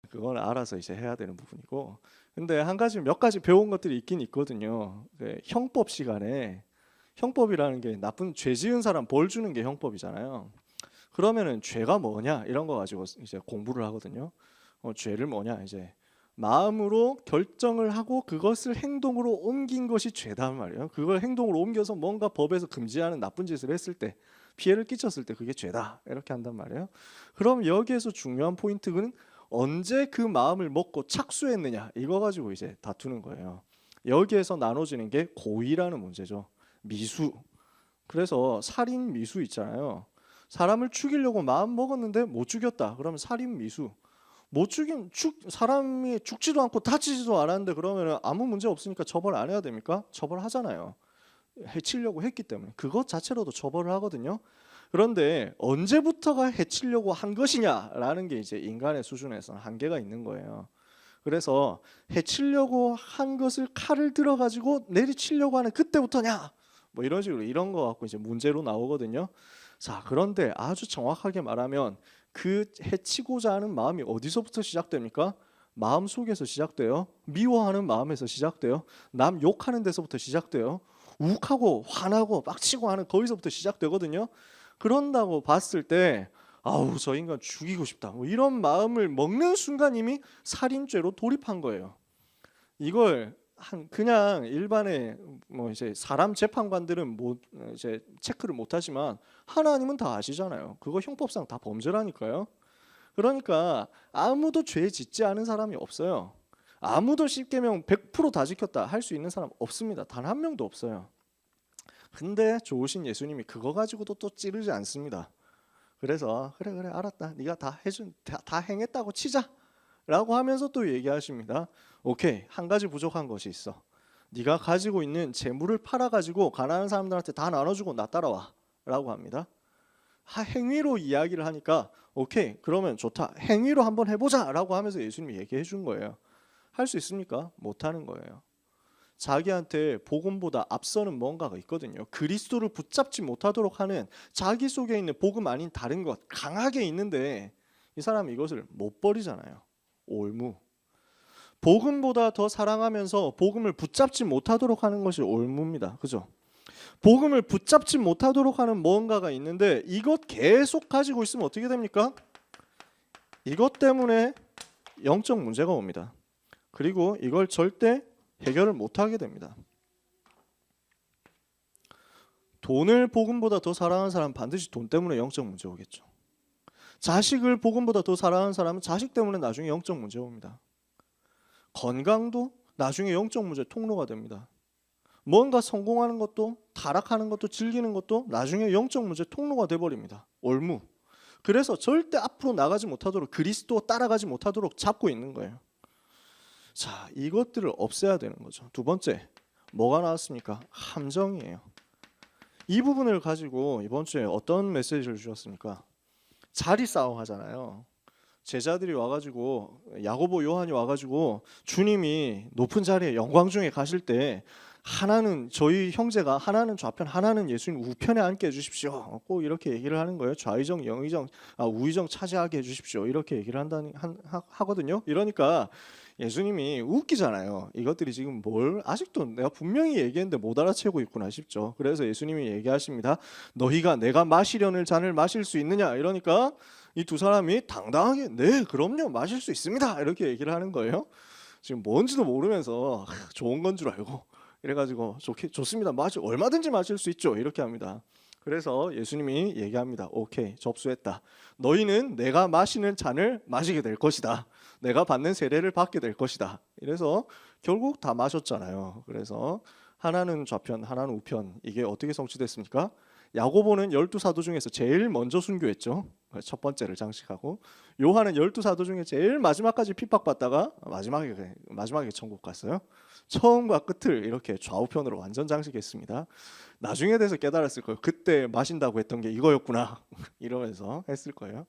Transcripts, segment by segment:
그건 알아서 이제 해야 되는 부분이고. 근데 한 가지 몇 가지 배운 것들이 있긴 있거든요. 형법 시간에 형법이라는 게 나쁜 죄 지은 사람 벌 주는 게 형법이잖아요. 그러면은 죄가 뭐냐 이런 거 가지고 이제 공부를 하거든요. 죄를 뭐냐 이제 마음으로 결정을 하고 그것을 행동으로 옮긴 것이 죄다 말이에요. 그걸 행동으로 옮겨서 뭔가 법에서 금지하는 나쁜 짓을 했을 때 피해를 끼쳤을 때 그게 죄다 이렇게 한단 말이에요. 그럼 여기에서 중요한 포인트는 언제 그 마음을 먹고 착수했느냐 이거 가지고 이제 다투는 거예요. 여기에서 나눠지는 게 고의라는 문제죠. 미수. 그래서 살인 미수 있잖아요. 사람을 죽이려고 마음 먹었는데 못 죽였다. 그러면 살인 미수. 못 죽인 사람이 죽지도 않고 다치지도 않았는데 그러면 아무 문제 없으니까 처벌 안 해야 됩니까? 처벌하잖아요. 해치려고 했기 때문에 그것 자체로도 처벌을 하거든요. 그런데 언제부터가 해치려고 한 것이냐라는 게 이제 인간의 수준에서는 한계가 있는 거예요. 그래서 해치려고 한 것을 칼을 들어 가지고 내리치려고 하는 그때부터냐? 뭐 이런 식으로 이런 거 갖고 이제 문제로 나오거든요. 자, 그런데 아주 정확하게 말하면 그 해치고자 하는 마음이 어디서부터 시작됩니까? 마음 속에서 시작돼요. 미워하는 마음에서 시작돼요. 남 욕하는 데서부터 시작돼요. 욱하고 화나고 빡치고 하는 거기서부터 시작되거든요. 그런다고 봤을 때 아우 저 인간 죽이고 싶다 뭐 이런 마음을 먹는 순간 이미 살인죄로 돌입한 거예요. 이걸 그냥 일반의 뭐 이제 사람 재판관들은 못 이제 체크를 못 하지만 하나님은 다 아시잖아요. 그거 형법상 다 범죄라니까요. 그러니까 아무도 죄 짓지 않은 사람이 없어요. 아무도 십계명 100%다 지켰다 할 수 있는 사람 없습니다. 단 한 명도 없어요. 근데 좋으신 예수님이 그거 가지고도 또 찌르지 않습니다. 그래서 그래 알았다. 네가 다 행했다고 치자라고 하면서 또 얘기하십니다. 오케이, 한 가지 부족한 것이 있어. 네가 가지고 있는 재물을 팔아 가지고 가난한 사람들한테 다 나눠주고 나 따라와라고 합니다. 행위로 이야기를 하니까 오케이, 그러면 좋다. 행위로 한번 해보자라고 하면서 예수님이 얘기해 준 거예요. 할 수 있습니까? 못 하는 거예요. 자기한테 복음보다 앞서는 뭔가가 있거든요. 그리스도를 붙잡지 못하도록 하는 자기 속에 있는 복음 아닌 다른 것 강하게 있는데 이 사람이 이것을 못 버리잖아요. 올무. 복음보다 더 사랑하면서 복음을 붙잡지 못하도록 하는 것이 올무입니다. 그죠? 복음을 붙잡지 못하도록 하는 뭔가가 있는데 이것 계속 가지고 있으면 어떻게 됩니까? 이것 때문에 영적 문제가 옵니다. 그리고 이걸 절대 해결을 못하게 됩니다. 돈을 복음보다 더 사랑하는 사람은 반드시 돈 때문에 영적 문제 오겠죠. 자식을 복음보다 더 사랑하는 사람은 자식 때문에 나중에 영적 문제 옵니다. 건강도 나중에 영적 문제 통로가 됩니다. 뭔가 성공하는 것도 타락하는 것도 즐기는 것도 나중에 영적 문제 통로가 돼버립니다. 올무. 그래서 절대 앞으로 나가지 못하도록 그리스도 따라가지 못하도록 잡고 있는 거예요. 자, 이것들을 없애야 되는 거죠. 두 번째, 뭐가 나왔습니까? 함정이에요. 이 부분을 가지고 이번 주에 어떤 메시지를 주셨습니까? 자리 싸움 하잖아요. 제자들이 와가지고 야고보 요한이 와가지고 주님이 높은 자리에 영광 중에 가실 때 하나는 저희 형제가 하나는 좌편 하나는 예수님 우편에 앉게 해주십시오. 꼭 이렇게 얘기를 하는 거예요. 좌의정 영의정 우의정 차지하게 해주십시오. 이렇게 얘기를 하거든요. 이러니까 예수님이 웃기잖아요. 이것들이 지금 뭘 아직도 내가 분명히 얘기했는데 못 알아채고 있구나 싶죠. 그래서 예수님이 얘기하십니다. 너희가 내가 마시려는 잔을 마실 수 있느냐 이러니까 이 두 사람이 당당하게 네 그럼요 마실 수 있습니다 이렇게 얘기를 하는 거예요. 지금 뭔지도 모르면서 좋은 건 줄 알고 이래가지고 좋습니다 얼마든지 마실 수 있죠 이렇게 합니다. 그래서 예수님이 얘기합니다. 오케이 접수했다. 너희는 내가 마시는 잔을 마시게 될 것이다. 내가 받는 세례를 받게 될 것이다. 이래서 결국 다 마셨잖아요. 그래서 하나는 좌편 하나는 우편 이게 어떻게 성취됐습니까? 야고보는 12사도 중에서 제일 먼저 순교했죠. 첫 번째를 장식하고 요한은 12사도 중에 제일 마지막까지 핍박받다가 마지막에 천국 갔어요. 처음과 끝을 이렇게 좌우편으로 완전 장식했습니다. 나중에 돼서 깨달았을 거예요. 그때 마신다고 했던 게 이거였구나 이러면서 했을 거예요.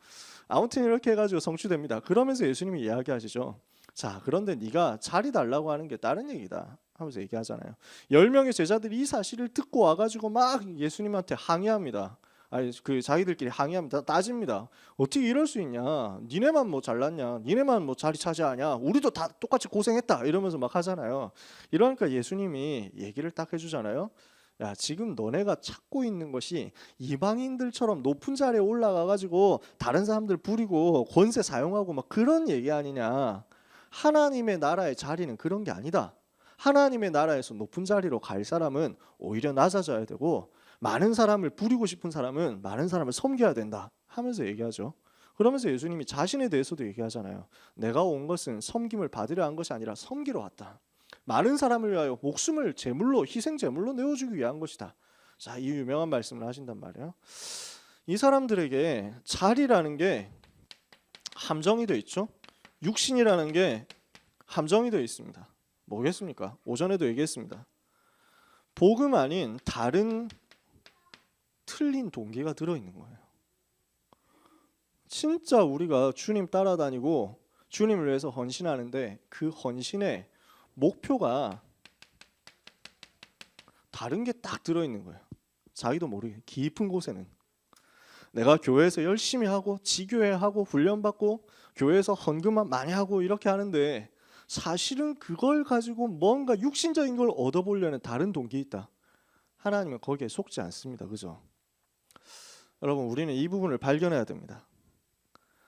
아무튼 이렇게 해가지고 성취됩니다. 그러면서 예수님이 이야기하시죠. 자, 그런데 네가 자리 달라고 하는 게 다른 얘기다 하면서 얘기하잖아요. 10명의 제자들이 이 사실을 듣고 와가지고 막 예수님한테 항의합니다. 아니 그 자기들끼리 항의합니다. 따집니다. 어떻게 이럴 수 있냐? 니네만 뭐 잘났냐? 니네만 뭐 자리 차지하냐? 우리도 다 똑같이 고생했다 이러면서 막 하잖아요. 이러니까 예수님이 얘기를 딱 해주잖아요. 야, 지금 너네가 찾고 있는 것이 이방인들처럼 높은 자리에 올라가 가지고 다른 사람들 부리고 권세 사용하고 막 그런 얘기 아니냐. 하나님의 나라의 자리는 그런 게 아니다. 하나님의 나라에서 높은 자리로 갈 사람은 오히려 낮아져야 되고, 많은 사람을 부리고 싶은 사람은 많은 사람을 섬겨야 된다 하면서 얘기하죠. 그러면서 예수님이 자신에 대해서도 얘기하잖아요. 내가 온 것은 섬김을 받으려 한 것이 아니라 섬기러 왔다. 많은 사람을 위하여 목숨을 제물로, 희생 제물로 내어주기 위한 것이다. 자, 이 유명한 말씀을 하신단 말이에요. 이 사람들에게 자리라는 게 함정이 되어 있죠. 육신이라는 게 함정이 되어 있습니다. 뭐겠습니까? 오전에도 얘기했습니다. 복음 아닌 다른 틀린 동기가 들어있는 거예요. 진짜 우리가 주님 따라다니고 주님을 위해서 헌신하는데 그 헌신의 목표가 다른 게 딱 들어있는 거예요. 자기도 모르게 깊은 곳에는 내가 교회에서 열심히 하고 지교회하고 훈련받고 교회에서 헌금만 많이 하고 이렇게 하는데 사실은 그걸 가지고 뭔가 육신적인 걸 얻어보려는 다른 동기 있다. 하나님은 거기에 속지 않습니다. 그죠? 여러분, 우리는 이 부분을 발견해야 됩니다.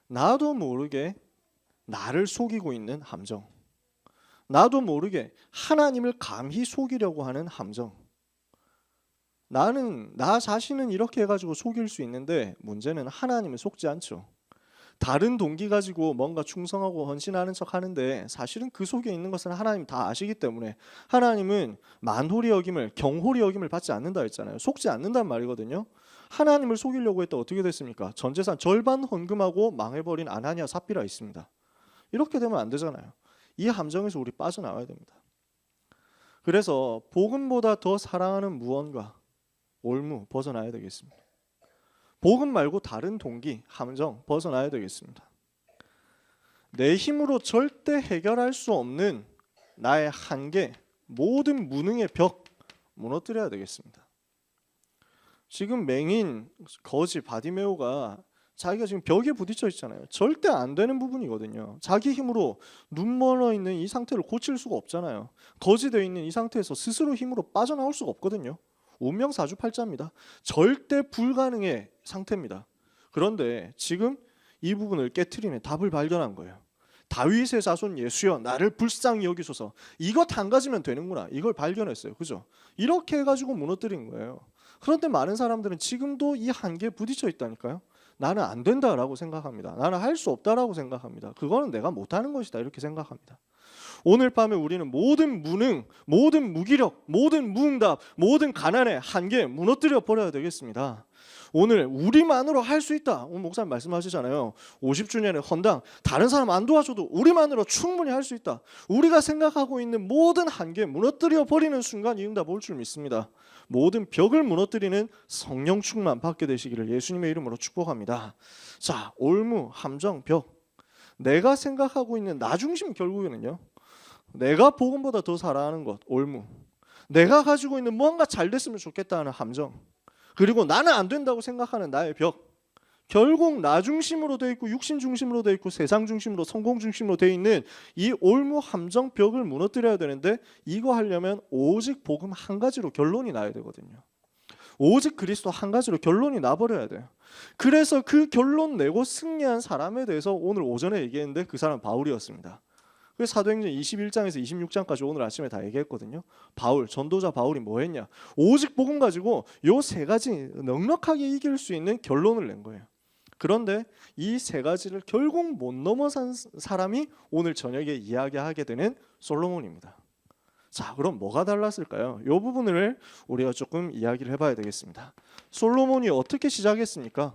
나도 모르게 나를 속이고 있는 함정, 나도 모르게 하나님을 감히 속이려고 하는 함정. 나 자신은 이렇게 해가지고 속일 수 있는데 문제는 하나님을 속지 않죠. 다른 동기 가지고 뭔가 충성하고 헌신하는 척 하는데 사실은 그 속에 있는 것은 하나님 다 아시기 때문에 하나님은 만홀히 여김을, 경홀히 여김을 받지 않는다 했잖아요. 속지 않는단 말이거든요. 하나님을 속이려고 했다 어떻게 됐습니까? 전 재산 절반 헌금하고 망해버린 아나니아 삽비라 있습니다. 이렇게 되면 안 되잖아요. 이 함정에서 우리 빠져나와야 됩니다. 그래서 복음보다 더 사랑하는 무언가, 올무 벗어나야 되겠습니다. 복음 말고 다른 동기, 함정 벗어나야 되겠습니다. 내 힘으로 절대 해결할 수 없는 나의 한계, 모든 무능의 벽 무너뜨려야 되겠습니다. 지금 맹인, 거지, 바디메오가 자기가 지금 벽에 부딪혀 있잖아요. 절대 안 되는 부분이거든요. 자기 힘으로 눈 멀어 있는 이 상태를 고칠 수가 없잖아요. 거지되어 있는 이 상태에서 스스로 힘으로 빠져나올 수가 없거든요. 운명사주팔자입니다. 절대 불가능의 상태입니다. 그런데 지금 이 부분을 깨트리는 답을 발견한 거예요. 다윗의 자손 예수여 나를 불쌍히 여기소서. 이것 한 가지면 되는구나. 이걸 발견했어요. 그죠? 이렇게 해가지고 무너뜨린 거예요. 그런데 많은 사람들은 지금도 이 한계에 부딪혀 있다니까요. 나는 안 된다라고 생각합니다. 나는 할 수 없다라고 생각합니다. 그거는 내가 못하는 것이다 이렇게 생각합니다. 오늘 밤에 우리는 모든 무능, 모든 무기력, 모든 무응답, 모든 가난의 한계 무너뜨려 버려야 되겠습니다. 오늘 우리만으로 할 수 있다. 오늘 목사님 말씀하시잖아요. 50주년의 헌당 다른 사람 안 도와줘도 우리만으로 충분히 할 수 있다. 우리가 생각하고 있는 모든 한계 무너뜨려 버리는 순간 이 응답 올 줄 믿습니다. 모든 벽을 무너뜨리는 성령 충만 받게 되시기를 예수님의 이름으로 축복합니다. 자, 올무, 함정, 벽. 내가 생각하고 있는 나 중심, 결국에는요. 내가 복음보다 더 사랑하는 것, 올무. 내가 가지고 있는 뭔가 잘 됐으면 좋겠다는 함정. 그리고 나는 안 된다고 생각하는 나의 벽. 결국 나 중심으로 되어 있고 육신 중심으로 되어 있고 세상 중심으로, 성공 중심으로 되어 있는 이 올무 함정 벽을 무너뜨려야 되는데 이거 하려면 오직 복음 한 가지로 결론이 나야 되거든요. 오직 그리스도 한 가지로 결론이 나버려야 돼요. 그래서 그 결론 내고 승리한 사람에 대해서 오늘 오전에 얘기했는데 그 사람 바울이었습니다. 그래서 사도행전 21장에서 26장까지 오늘 아침에 다 얘기했거든요. 바울, 전도자 바울이 뭐 했냐? 오직 복음 가지고 요 세 가지 넉넉하게 이길 수 있는 결론을 낸 거예요. 그런데 이 세 가지를 결국 못 넘어선 사람이 오늘 저녁에 이야기하게 되는 솔로몬입니다. 자, 그럼 뭐가 달랐을까요? 이 부분을 우리가 조금 이야기를 해봐야 되겠습니다. 솔로몬이 어떻게 시작했습니까?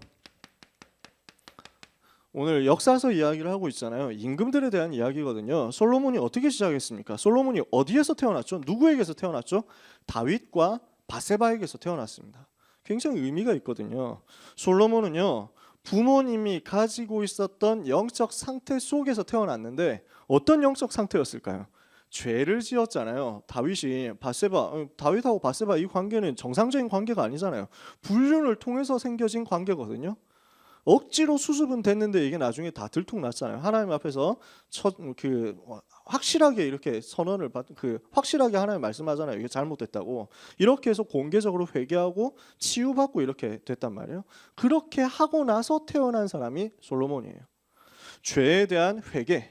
오늘 역사서 이야기를 하고 있잖아요. 임금들에 대한 이야기거든요. 솔로몬이 어떻게 시작했습니까? 솔로몬이 어디에서 태어났죠? 누구에게서 태어났죠? 다윗과 바세바에게서 태어났습니다. 굉장히 의미가 있거든요. 솔로몬은요, 부모님이 가지고 있었던 영적 상태 속에서 태어났는데 어떤 영적 상태였을까요? 죄를 지었잖아요. 다윗이 다윗하고 바세바 이 관계는 정상적인 관계가 아니잖아요. 불륜을 통해서 생겨진 관계거든요. 억지로 수습은 됐는데 이게 나중에 다 들통났잖아요. 하나님 앞에서 확실하게 이렇게 선언을 확실하게 하나님 말씀하잖아요. 이게 잘못됐다고. 이렇게 해서 공개적으로 회개하고 치유받고 이렇게 됐단 말이에요. 그렇게 하고 나서 태어난 사람이 솔로몬이에요. 죄에 대한 회개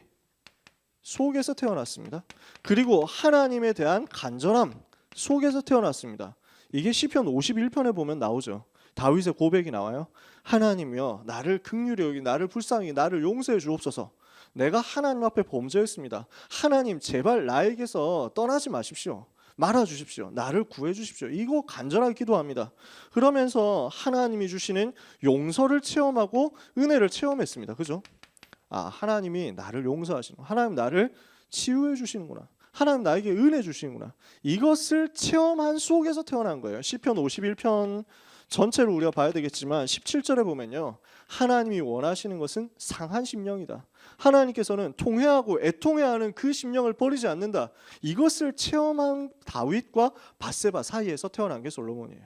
속에서 태어났습니다. 그리고 하나님에 대한 간절함 속에서 태어났습니다. 이게 시편 51편에 보면 나오죠. 다윗의 고백이 나와요. 하나님이여 나를 긍휼히 여기 나를 불쌍히 나를 용서해 주옵소서. 내가 하나님 앞에 범죄했습니다. 하나님 제발 나에게서 떠나지 마십시오. 말아 주십시오. 나를 구해 주십시오. 이거 간절하게 기도합니다. 그러면서 하나님이 주시는 용서를 체험하고 은혜를 체험했습니다. 그죠? 하나님이 나를 용서하시는, 하나님 나를 치유해 주시는구나. 하나님 나에게 은혜 주시는구나. 이것을 체험한 속에서 태어난 거예요. 시편 51편 전체를 우리가 봐야 되겠지만 17절에 보면요. 하나님이 원하시는 것은 상한 심령이다. 하나님께서는 통회하고 애통해하는 그 심령을 버리지 않는다. 이것을 체험한 다윗과 바세바 사이에서 태어난 게 솔로몬이에요.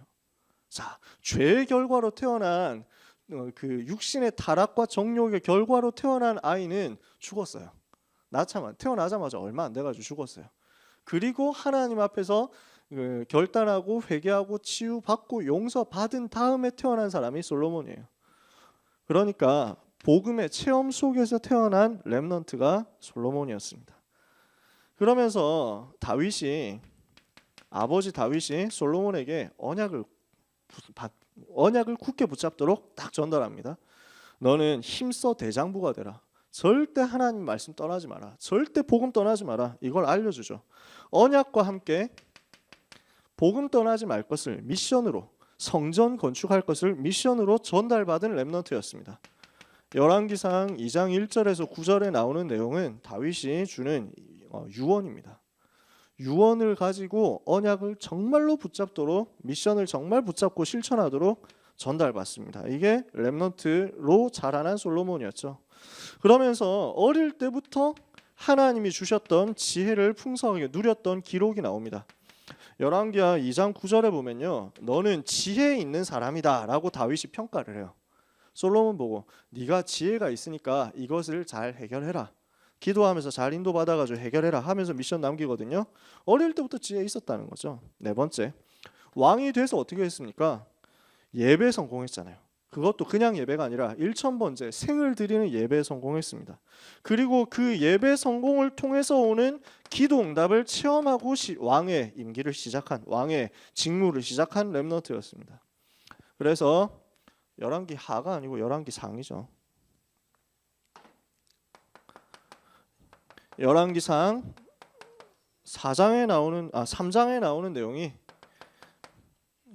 자, 죄의 결과로 태어난 그 육신의 타락과 정욕의 결과로 태어난 아이는 죽었어요. 태어나자마자 얼마 안 돼가지고 죽었어요. 그리고 하나님 앞에서 결단하고 회개하고 치유받고 용서받은 다음에 태어난 사람이 솔로몬이에요. 그러니까 복음의 체험 속에서 태어난 렘넌트가 솔로몬이었습니다. 그러면서 아버지 다윗이 솔로몬에게 언약을 굳게 붙잡도록 딱 전달합니다. 너는 힘써 대장부가 되라. 절대 하나님 말씀 떠나지 마라. 절대 복음 떠나지 마라. 이걸 알려주죠. 언약과 함께 복음 떠나지 말 것을 미션으로, 성전 건축할 것을 미션으로 전달받은 렘넌트였습니다. 열왕기상 2장 1절에서 9절에 나오는 내용은 다윗이 주는 유언입니다. 유언을 가지고 언약을 정말로 붙잡도록, 미션을 정말 붙잡고 실천하도록 전달받습니다. 이게 렘넌트로 자라난 솔로몬이었죠. 그러면서 어릴 때부터 하나님이 주셨던 지혜를 풍성하게 누렸던 기록이 나옵니다. 열왕기하 2장 9절에 보면요, 너는 지혜 있는 사람이다 라고 다윗이 평가를 해요. 솔로몬 보고 네가 지혜가 있으니까 이것을 잘 해결해라, 기도하면서 잘 인도받아가지고 해결해라 하면서 미션 남기거든요. 어릴 때부터 지혜 있었다는 거죠. 네 번째, 왕이 돼서 어떻게 했습니까? 예배 성공했잖아요. 그것도 그냥 예배가 아니라 1000번째 생을 드리는 예배에 성공했습니다. 그리고 그 예배 성공을 통해서 오는 기도 응답을 체험하고 왕의 임기를 시작한, 왕의 직무를 시작한 렘넌트였습니다. 그래서 열왕기 하가 아니고 열왕기 상이죠. 열왕기상 3장에 나오는 내용이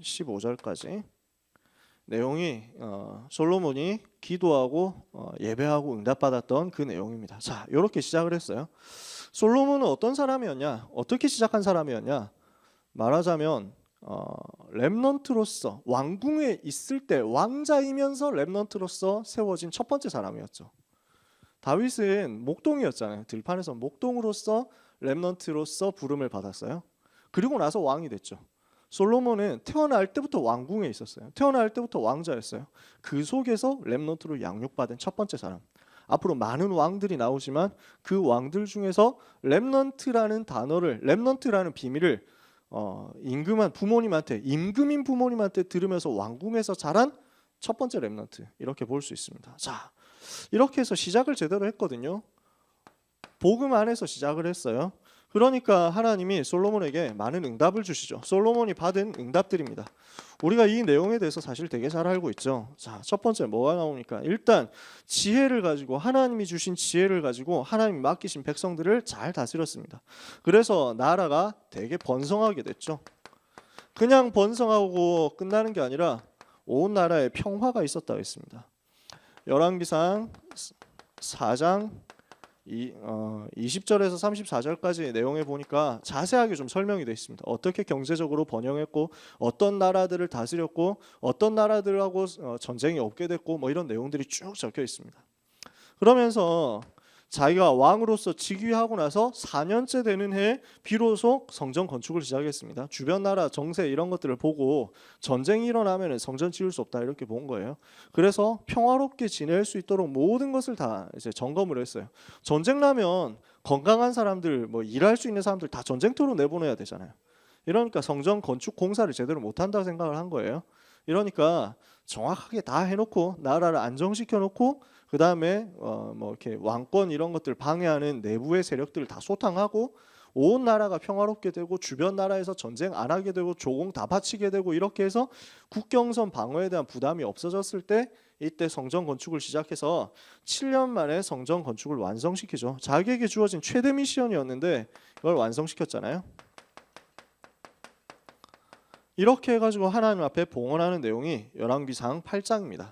15절까지 내용이 솔로몬이 기도하고 예배하고 응답받았던 그 내용입니다. 자, 이렇게 시작을 했어요. 솔로몬은 어떤 사람이었냐? 어떻게 시작한 사람이었냐? 말하자면 렘넌트로서 왕궁에 있을 때 왕자이면서 렘넌트로서 세워진 첫 번째 사람이었죠. 다윗은 목동이었잖아요. 들판에서 목동으로서 렘넌트로서 부름을 받았어요. 그리고 나서 왕이 됐죠. 솔로몬은 태어날 때부터 왕궁에 있었어요. 태어날 때부터 왕자였어요. 그 속에서 렘넌트로 양육받은 첫 번째 사람. 앞으로 많은 왕들이 나오지만 그 왕들 중에서 렘넌트라는 단어를, 렘넌트라는 비밀을 임금인 부모님한테 들으면서 왕궁에서 자란 첫 번째 렘넌트, 이렇게 볼 수 있습니다. 자, 이렇게 해서 시작을 제대로 했거든요. 복음 안에서 시작을 했어요. 그러니까 하나님이 솔로몬에게 많은 응답을 주시죠. 솔로몬이 받은 응답들입니다. 우리가 이 내용에 대해서 사실 되게 잘 알고 있죠. 자, 첫 번째 뭐가 나오니까 일단 지혜를 가지고, 하나님이 주신 지혜를 가지고 하나님이 맡기신 백성들을 잘 다스렸습니다. 그래서 나라가 되게 번성하게 됐죠. 그냥 번성하고 끝나는 게 아니라 온 나라에 평화가 있었다고 했습니다. 열왕기상 4장 20절에서 34절까지 내용에 보니까 자세하게 좀 설명이 되어 있습니다. 어떻게 경제적으로 번영했고, 어떤 나라들을 다스렸고, 어떤 나라들하고 전쟁이 없게 됐고, 뭐 이런 내용들이 쭉 적혀 있습니다. 그러면서 자기가 왕으로서 즉위하고 나서 4년째 되는 해에 비로소 성전 건축을 시작했습니다. 주변 나라 정세 이런 것들을 보고 전쟁이 일어나면 성전 지을 수 없다 이렇게 본 거예요. 그래서 평화롭게 지낼 수 있도록 모든 것을 다 이제 점검을 했어요. 전쟁 나면 건강한 사람들, 뭐 일할 수 있는 사람들 다 전쟁터로 내보내야 되잖아요. 이러니까 성전 건축 공사를 제대로 못한다고 생각을 한 거예요. 이러니까 정확하게 다 해놓고 나라를 안정시켜놓고 그 다음에 뭐 이렇게 왕권 이런 것들 방해하는 내부의 세력들을 다 소탕하고 온 나라가 평화롭게 되고 주변 나라에서 전쟁 안 하게 되고 조공 다 바치게 되고 이렇게 해서 국경선 방어에 대한 부담이 없어졌을 때 이때 성전 건축을 시작해서 7년 만에 성전 건축을 완성시키죠. 자기에게 주어진 최대 미션이었는데 이걸 완성시켰잖아요. 이렇게 해가지고 하나님 앞에 봉헌하는 내용이 열왕기상 8장입니다.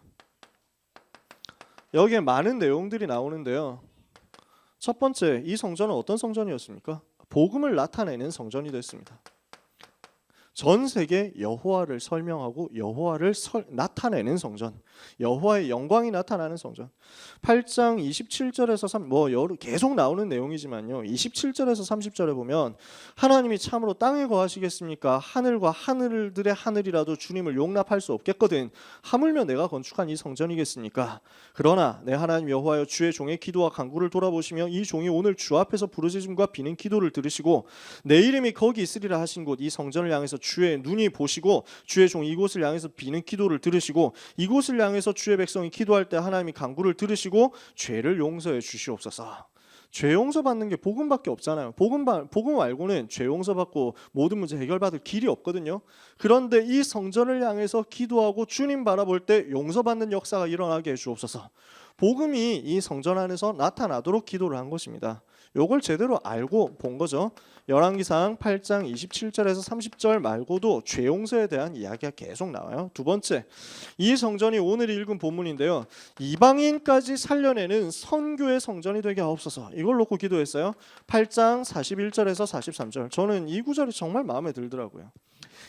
여기에 많은 내용들이 나오는데요. 첫 번째, 이 성전은 어떤 성전이었습니까? 복음을 나타내는 성전이 됐습니다. 전 세계 여호와를 설명하고 여호와를 나타내는 성전, 여호와의 영광이 나타나는 성전. 8장 27절에서 계속 나오는 내용이지만요. 27절에서 30절에 보면 하나님이 참으로 땅에 거하시겠습니까? 하늘과 하늘들의 하늘이라도 주님을 용납할 수 없겠거든. 하물며 내가 건축한 이 성전이겠습니까? 그러나 내 하나님 여호와여, 주의 종의 기도와 간구를 돌아보시며 이 종이 오늘 주 앞에서 부르짖음과 비는 기도를 들으시고 내 이름이 거기 있으리라 하신 곳 이 성전을 향해서 주의 눈이 보시고 주의 종 이곳을 향해서 비는 기도를 들으시고 이곳을 향해서 주의 백성이 기도할 때 하나님이 간구를 들으시고 죄를 용서해 주시옵소서. 죄 용서받는 게 복음밖에 없잖아요. 복음 말고는 죄 용서받고 모든 문제 해결받을 길이 없거든요. 그런데 이 성전을 향해서 기도하고 주님 바라볼 때 용서받는 역사가 일어나게 해 주옵소서. 복음이 이 성전 안에서 나타나도록 기도를 한 것입니다. 요걸 제대로 알고 본 거죠. 열왕기상 8장 27절에서 30절 말고도 죄 용서에 대한 이야기가 계속 나와요. 두 번째, 이 성전이 오늘 읽은 본문인데요. 이방인까지 살려내는 선교의 성전이 되게 하옵소서. 이걸 놓고 기도했어요. 8장 41절에서 43절. 저는 이 구절이 정말 마음에 들더라고요.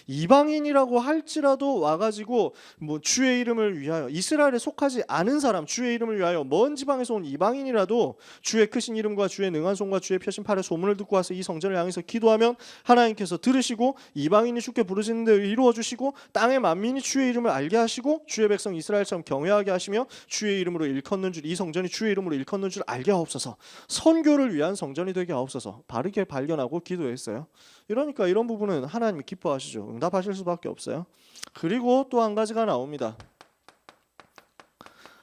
이방인이라고 할지라도 와가지고 뭐 주의 이름을 위하여, 이스라엘에 속하지 않은 사람, 주의 이름을 위하여 먼 지방에서 온 이방인이라도 주의 크신 이름과 주의 능한 손과 주의 펴신 팔의 소문을 듣고 와서 이 성전을 향해서 기도하면 하나님께서 들으시고 이방인이 주께 부르짖는 데 이루어 주시고 땅의 만민이 주의 이름을 알게 하시고 주의 백성 이스라엘처럼 경외하게 하시며 주의 이름으로 일컫는 줄, 이 성전이 주의 이름으로 일컫는 줄 알게 하옵소서. 선교를 위한 성전이 되게 하옵소서. 바르게 발견하고 기도했어요. 이러니까 이런 부분은 하나님이 기뻐하시죠. 응답하실 수밖에 없어요. 그리고 또 한 가지가 나옵니다.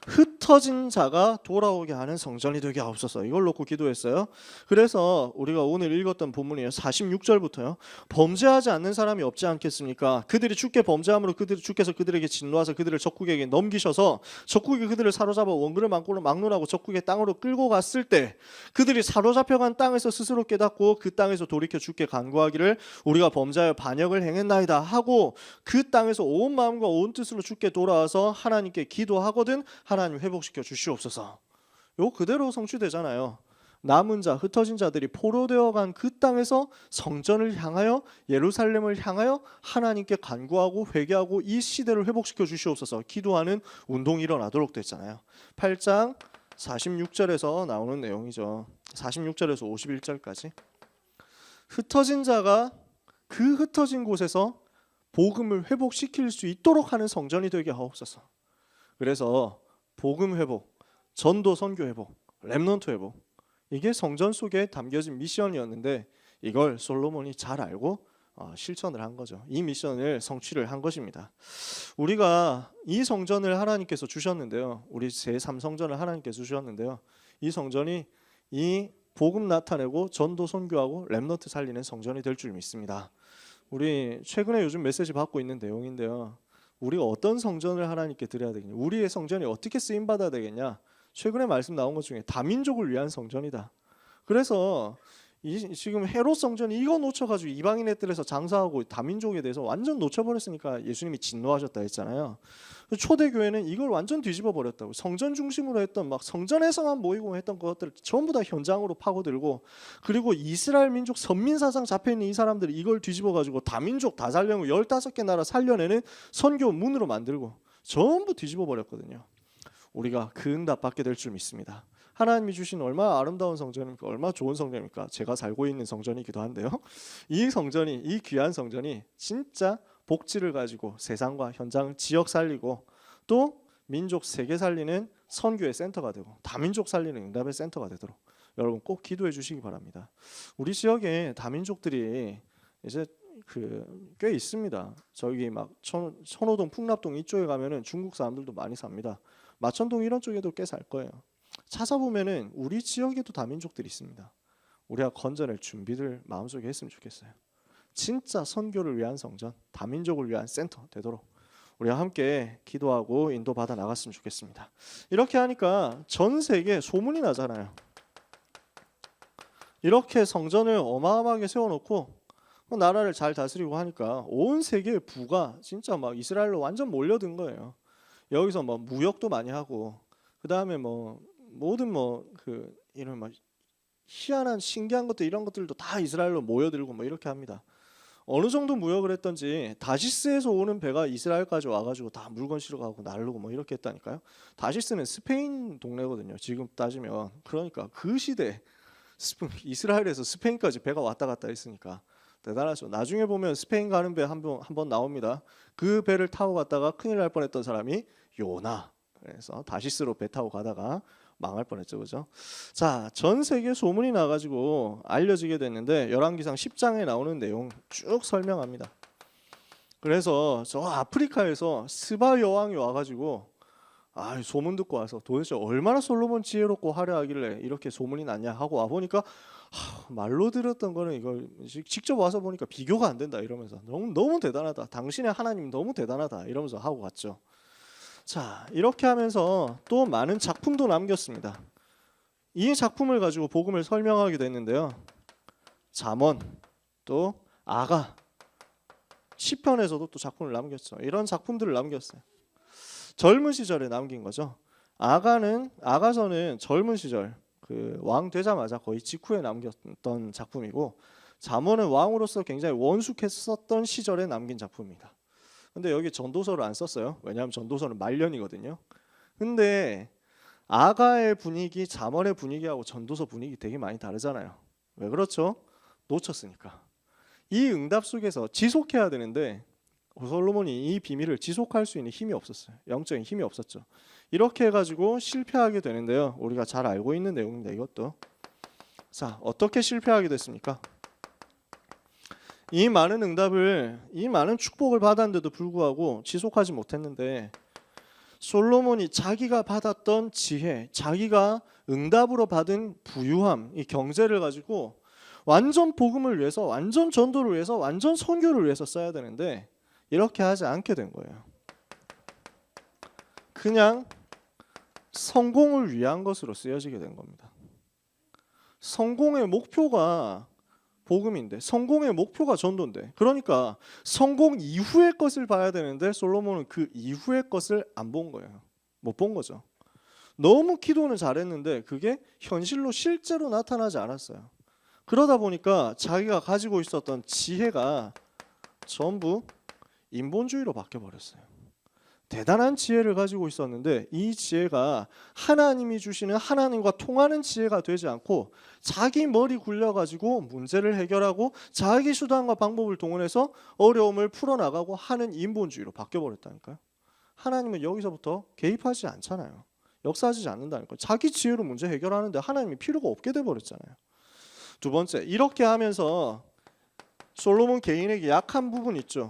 흩어진 자가 돌아오게 하는 성전이 되게 하옵소서. 이걸 놓고 기도했어요. 그래서 우리가 오늘 읽었던 본문이에요. 46절부터요. 범죄하지 않는 사람이 없지 않겠습니까? 그들이 주께 범죄함으로 주께서 그들에게 진노하사 그들을 적국에게 넘기셔서 적국이 그들을 사로잡아 원그를 막론하고 적국의 땅으로 끌고 갔을 때 그들이 사로잡혀간 땅에서 스스로 깨닫고 그 땅에서 돌이켜 주께 간구하기를 우리가 범죄하여 반역을 행했나이다 하고 그 땅에서 온 마음과 온 뜻으로 주께 돌아와서 하나님께 기도하거든 하나님 회복시켜 주시옵소서. 요 그대로 성취되잖아요. 남은 자, 흩어진 자들이 포로되어 간 그 땅에서 성전을 향하여 예루살렘을 향하여 하나님께 간구하고 회개하고 이 시대를 회복시켜 주시옵소서. 기도하는 운동이 일어나도록 됐잖아요. 8장 46절에서 나오는 내용이죠. 46절에서 51절까지. 흩어진 자가 그 흩어진 곳에서 복음을 회복시킬 수 있도록 하는 성전이 되게 하옵소서. 그래서 복음 회복, 전도 선교 회복, 렘넌트 회복, 이게 성전 속에 담겨진 미션이었는데 이걸 솔로몬이 잘 알고 실천을 한 거죠. 이 미션을 성취를 한 것입니다. 우리가 이 성전을 하나님께서 주셨는데요. 우리 제3성전을 하나님께서 주셨는데요. 이 성전이 이 복음 나타내고 전도 선교하고 렘넌트 살리는 성전이 될 줄 믿습니다. 우리 최근에 요즘 메시지 받고 있는 내용인데요. 우리가 어떤 성전을 하나님께 드려야 되겠냐, 우리의 성전이 어떻게 쓰임받아야 되겠냐. 최근에 말씀 나온 것 중에 다민족을 위한 성전이다. 그래서 지금 헤롯 성전이 이거 놓쳐가지고 이방인의 뜰에서 장사하고 다민족에 대해서 완전 놓쳐버렸으니까 예수님이 진노하셨다 했잖아요. 초대교회는 이걸 완전 뒤집어 버렸다고. 성전 중심으로 했던 막 성전에서만 모이고 했던 것들을 전부 다 현장으로 파고들고, 그리고 이스라엘 민족 선민사상 잡혀있는 이 사람들이 이걸 뒤집어가지고 다민족 다 살려고 15개 나라 살려내는 선교 문으로 만들고 전부 뒤집어 버렸거든요. 우리가 그 응답 받게 될 줄 믿습니다. 하나님이 주신 얼마나 아름다운 성전입니까? 얼마나 좋은 성전입니까? 제가 살고 있는 성전이기도 한데요. 이 성전이, 이 귀한 성전이 진짜 복지를 가지고 세상과 현장, 지역 살리고 또 민족 세계 살리는 선교의 센터가 되고 다민족 살리는 응답의 센터가 되도록 여러분 꼭 기도해 주시기 바랍니다. 우리 지역에 다민족들이 이제 꽤 있습니다. 저기 막 천호동, 풍납동 이쪽에 가면은 중국 사람들도 많이 삽니다. 마천동 이런 쪽에도 꽤 살 거예요. 찾아보면은 우리 지역에도 다민족들이 있습니다. 우리가 건져낼 준비를 마음속에 했으면 좋겠어요. 진짜 선교를 위한 성전, 다민족을 위한 센터 되도록 우리가 함께 기도하고 인도받아 나갔으면 좋겠습니다. 이렇게 하니까 전 세계에 소문이 나잖아요. 이렇게 성전을 어마어마하게 세워놓고 나라를 잘 다스리고 하니까 온 세계의 부가 진짜 막 이스라엘로 완전 몰려든 거예요. 여기서 뭐 무역도 많이 하고 그 다음에 뭐 모든 이런 막 희한한 신기한 것들 이런 것들도 다 이스라엘로 모여들고 뭐 이렇게 합니다. 어느 정도 무역을 했던지 다시스에서 오는 배가 이스라엘까지 와가지고 다 물건 실어가고 나르고 뭐 이렇게 했다니까요. 다시스는 스페인 동네거든요. 지금 따지면. 그러니까 그 시대 이스라엘에서 스페인까지 배가 왔다 갔다 했으니까 대단하죠. 나중에 보면 스페인 가는 배 한 번 나옵니다. 그 배를 타고 갔다가 큰일 날 뻔했던 사람이 요나. 그래서 다시스로 배 타고 가다가 망할 뻔했죠, 그죠? 자, 전 세계 소문이 나가지고 알려지게 됐는데 열왕기상 10장에 나오는 내용 쭉 설명합니다. 그래서 저 아프리카에서 스바 여왕이 와가지고 소문 듣고 와서 도대체 얼마나 솔로몬 지혜롭고 화려하길래 이렇게 소문이 났냐 하고 와 보니까 말로 들었던 거는 이걸 직접 와서 보니까 비교가 안 된다 이러면서 너무 대단하다. 당신의 하나님 너무 대단하다 이러면서 하고 갔죠. 자, 이렇게 하면서 또 많은 작품도 남겼습니다. 이 작품을 가지고 복음을 설명하게 됐는데요. 잠언, 또 아가, 시편에서도 또 작품을 남겼죠. 이런 작품들을 남겼어요. 젊은 시절에 남긴 거죠. 아가서는 젊은 시절 왕 되자마자 거의 직후에 남겼던 작품이고 잠언은 왕으로서 굉장히 원숙했었던 시절에 남긴 작품입니다. 근데 여기 전도서를 안 썼어요. 왜냐하면 전도서는 말년이거든요. 근데 아가의 분위기, 잠언의 분위기하고 전도서 분위기 되게 많이 다르잖아요. 왜 그렇죠? 놓쳤으니까. 이 응답 속에서 지속해야 되는데 솔로몬이 이 비밀을 지속할 수 있는 힘이 없었어요. 영적인 힘이 없었죠. 이렇게 해가지고 실패하게 되는데요. 우리가 잘 알고 있는 내용입니다. 이것도. 자, 어떻게 실패하게 됐습니까? 이 많은 응답을, 이 많은 축복을 받았는데도 불구하고 지속하지 못했는데 솔로몬이 자기가 받았던 지혜, 자기가 응답으로 받은 부유함, 이 경제를 가지고 완전 복음을 위해서, 완전 전도를 위해서, 완전 선교를 위해서 써야 되는데 이렇게 하지 않게 된 거예요. 그냥 성공을 위한 것으로 쓰여지게 된 겁니다. 성공의 목표가 복음인데 성공의 목표가 전도인데 그러니까 성공 이후의 것을 봐야 되는데 솔로몬은 그 이후의 것을 안 본 거예요. 못 본 거죠. 너무 기도는 잘했는데 그게 현실로 실제로 나타나지 않았어요. 그러다 보니까 자기가 가지고 있었던 지혜가 전부 인본주의로 바뀌어버렸어요. 대단한 지혜를 가지고 있었는데 이 지혜가 하나님이 주시는 하나님과 통하는 지혜가 되지 않고 자기 머리 굴려가지고 문제를 해결하고 자기 수단과 방법을 동원해서 어려움을 풀어나가고 하는 인본주의로 바뀌어버렸다니까요. 하나님은 여기서부터 개입하지 않잖아요. 역사하지 않는다니까요. 자기 지혜로 문제 해결하는데 하나님이 필요가 없게 돼버렸잖아요. 두 번째, 이렇게 하면서 솔로몬 개인에게 약한 부분 있죠.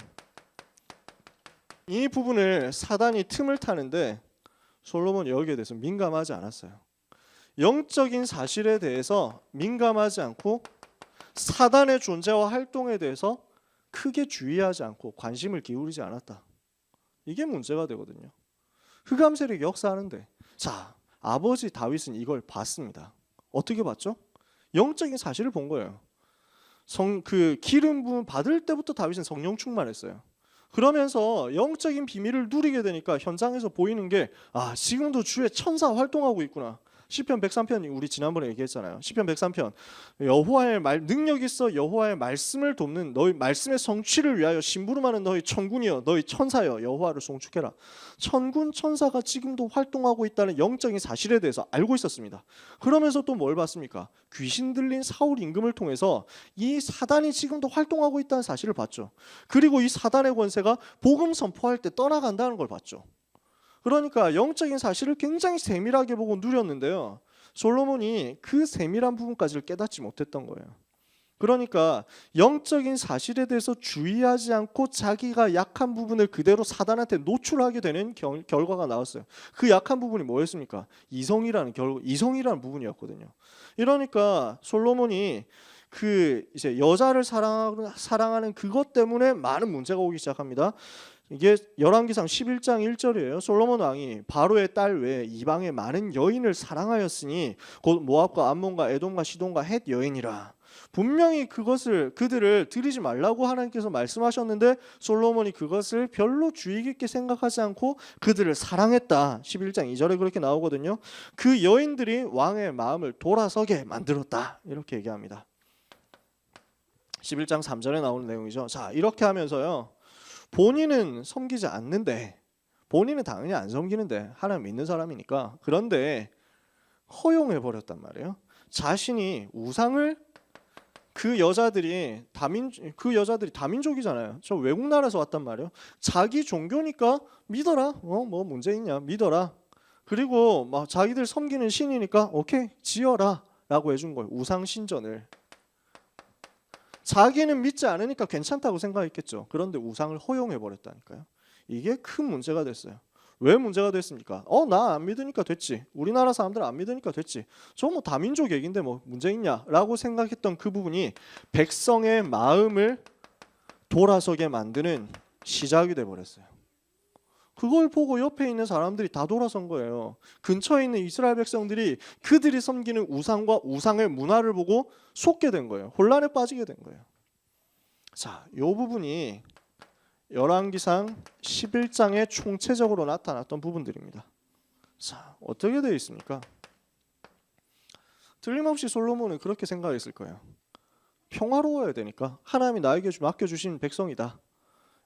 이 부분을 사단이 틈을 타는데 솔로몬이 여기에 대해서 민감하지 않았어요. 영적인 사실에 대해서 민감하지 않고 사단의 존재와 활동에 대해서 크게 주의하지 않고 관심을 기울이지 않았다. 이게 문제가 되거든요. 흑암 세력이 역사하는데 자, 아버지 다윗은 이걸 봤습니다. 어떻게 봤죠? 영적인 사실을 본 거예요. 기름 부음 받을 때부터 다윗은 성령 충만했어요. 그러면서 영적인 비밀을 누리게 되니까 현장에서 보이는 게 지금도 주의 천사 활동하고 있구나. 시편 103편 우리 지난번에 얘기했잖아요. 시편 103편 여호와의 말 능력 있어 여호와의 말씀을 돕는 너희 말씀의 성취를 위하여 심부름하는 너희 천군이여 너희 천사여 여호와를 송축해라. 천군 천사가 지금도 활동하고 있다는 영적인 사실에 대해서 알고 있었습니다. 그러면서 또 뭘 봤습니까? 귀신 들린 사울 임금을 통해서 이 사단이 지금도 활동하고 있다는 사실을 봤죠. 그리고 이 사단의 권세가 복음 선포할 때 떠나간다는 걸 봤죠. 그러니까 영적인 사실을 굉장히 세밀하게 보고 누렸는데요. 솔로몬이 그 세밀한 부분까지를 깨닫지 못했던 거예요. 그러니까 영적인 사실에 대해서 주의하지 않고 자기가 약한 부분을 그대로 사단한테 노출하게 되는 결과가 나왔어요. 그 약한 부분이 뭐였습니까? 이성이라는 부분이었거든요. 이러니까 솔로몬이 그 이제 여자를 사랑하는 그것 때문에 많은 문제가 오기 시작합니다. 이게 열왕기상 11장 1절이에요. 솔로몬 왕이 바로의 딸 외에 이방의 많은 여인을 사랑하였으니 곧 모압과 암몬과 에돔과 시돈과 헷 여인이라. 분명히 그들을 드리지 말라고 하나님께서 말씀하셨는데 솔로몬이 그것을 별로 주의 깊게 생각하지 않고 그들을 사랑했다. 11장 2절에 그렇게 나오거든요. 그 여인들이 왕의 마음을 돌아서게 만들었다. 이렇게 얘기합니다. 11장 3절에 나오는 내용이죠. 자, 이렇게 하면서요. 본인은 섬기지 않는데 본인은 당연히 안 섬기는데 하나님 믿는 사람이니까 그런데 허용해 버렸단 말이에요. 자신이 우상을 그 여자들이 다민족이잖아요. 저 외국 나라에서 왔단 말이에요. 자기 종교니까 믿어라. 뭐 문제 있냐? 믿어라. 그리고 막 자기들 섬기는 신이니까 오케이 지어라라고 해준 거예요. 우상 신전을. 자기는 믿지 않으니까 괜찮다고 생각했겠죠. 그런데 우상을 허용해 버렸다니까요. 이게 큰 문제가 됐어요. 왜 문제가 됐습니까? 나 안 믿으니까 됐지. 우리나라 사람들 안 믿으니까 됐지. 저 뭐 다민족 얘긴데 뭐 문제 있냐라고 생각했던 그 부분이 백성의 마음을 돌아서게 만드는 시작이 돼 버렸어요. 그걸 보고 옆에 있는 사람들이 다 돌아선 거예요. 근처에 있는 이스라엘 백성들이 그들이 섬기는 우상과 우상의 문화를 보고 속게 된 거예요. 혼란에 빠지게 된 거예요. 자, 이 부분이 열왕기상 11장에 총체적으로 나타났던 부분들입니다. 자, 어떻게 되어 있습니까? 틀림없이 솔로몬은 그렇게 생각했을 거예요. 평화로워야 되니까 하나님이 나에게 맡겨주신 백성이다.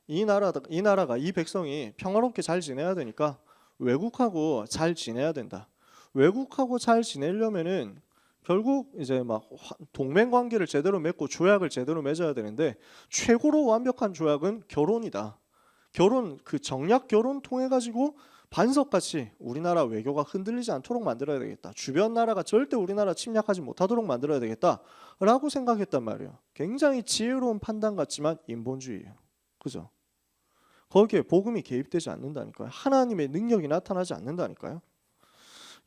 이 나라가 이 백성이 평화롭게 잘 지내야 되니까 외국하고 잘 지내야 된다. 외국하고 잘 지내려면은 결국 이제 막 동맹 관계를 제대로 맺고 조약을 제대로 맺어야 되는데 최고로 완벽한 조약은 결혼이다. 그 정략 결혼 통해 가지고 반석같이 우리나라 외교가 흔들리지 않도록 만들어야 되겠다. 주변 나라가 절대 우리나라 침략하지 못하도록 만들어야 되겠다라고 생각했단 말이에요. 굉장히 지혜로운 판단 같지만 인본주의예요. 그죠? 거기에 복음이 개입되지 않는다니까요. 하나님의 능력이 나타나지 않는다니까요.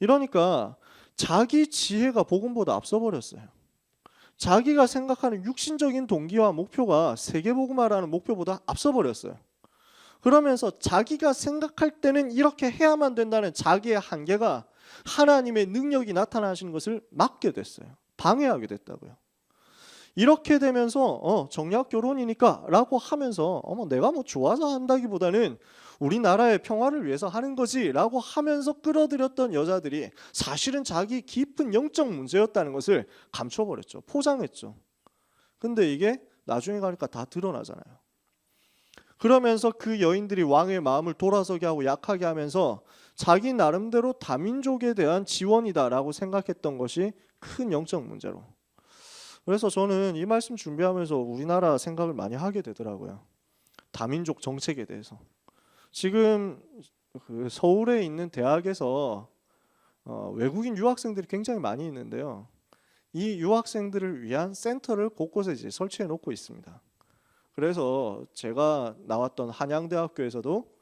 이러니까 자기 지혜가 복음보다 앞서 버렸어요. 자기가 생각하는 육신적인 동기와 목표가 세계복음화라는 목표보다 앞서 버렸어요. 그러면서 자기가 생각할 때는 이렇게 해야만 된다는 자기의 한계가 하나님의 능력이 나타나시는 것을 막게 됐어요. 방해하게 됐다고요. 이렇게 되면서 정략 결혼이니까 라고 하면서 내가 뭐 좋아서 한다기보다는 우리나라의 평화를 위해서 하는 거지 라고 하면서 끌어들였던 여자들이 사실은 자기 깊은 영적 문제였다는 것을 감춰버렸죠. 포장했죠. 근데 이게 나중에 가니까 다 드러나잖아요. 그러면서 그 여인들이 왕의 마음을 돌아서게 하고 약하게 하면서 자기 나름대로 다민족에 대한 지원이다라고 생각했던 것이 큰 영적 문제로. 그래서 저는 이 말씀 준비하면서 우리나라 생각을 많이 하게 되더라고요. 다민족 정책에 대해서. 지금 그 서울에 있는 대학에서 외국인 유학생들이 굉장히 많이 있는데요. 이 유학생들을 위한 센터를 곳곳에 이제 설치해 놓고 있습니다. 그래서 제가 나왔던 한양대학교에서도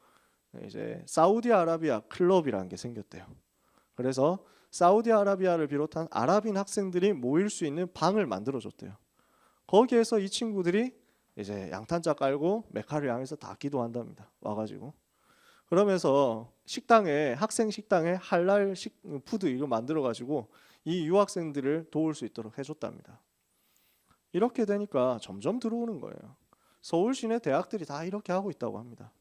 이제 사우디아라비아 클럽이라는 게 생겼대요. 그래서 사우디아라비아를 비롯한 아랍인 학생들이 모일 수 있는 방을 만들어줬대요. 거기에서 이 친구들이 이제 양탄자 깔고 메카를 향해서 다 기도한답니다. 와가지고 그러면서 학생 식당에 할랄 푸드 이거 만들어가지고 이 유학생들을 도울 수 있도록 해줬답니다. 이렇게 되니까 점점 들어오는 거예요. 서울 시내 대학들이 다 이렇게 하고 있다고 합니다.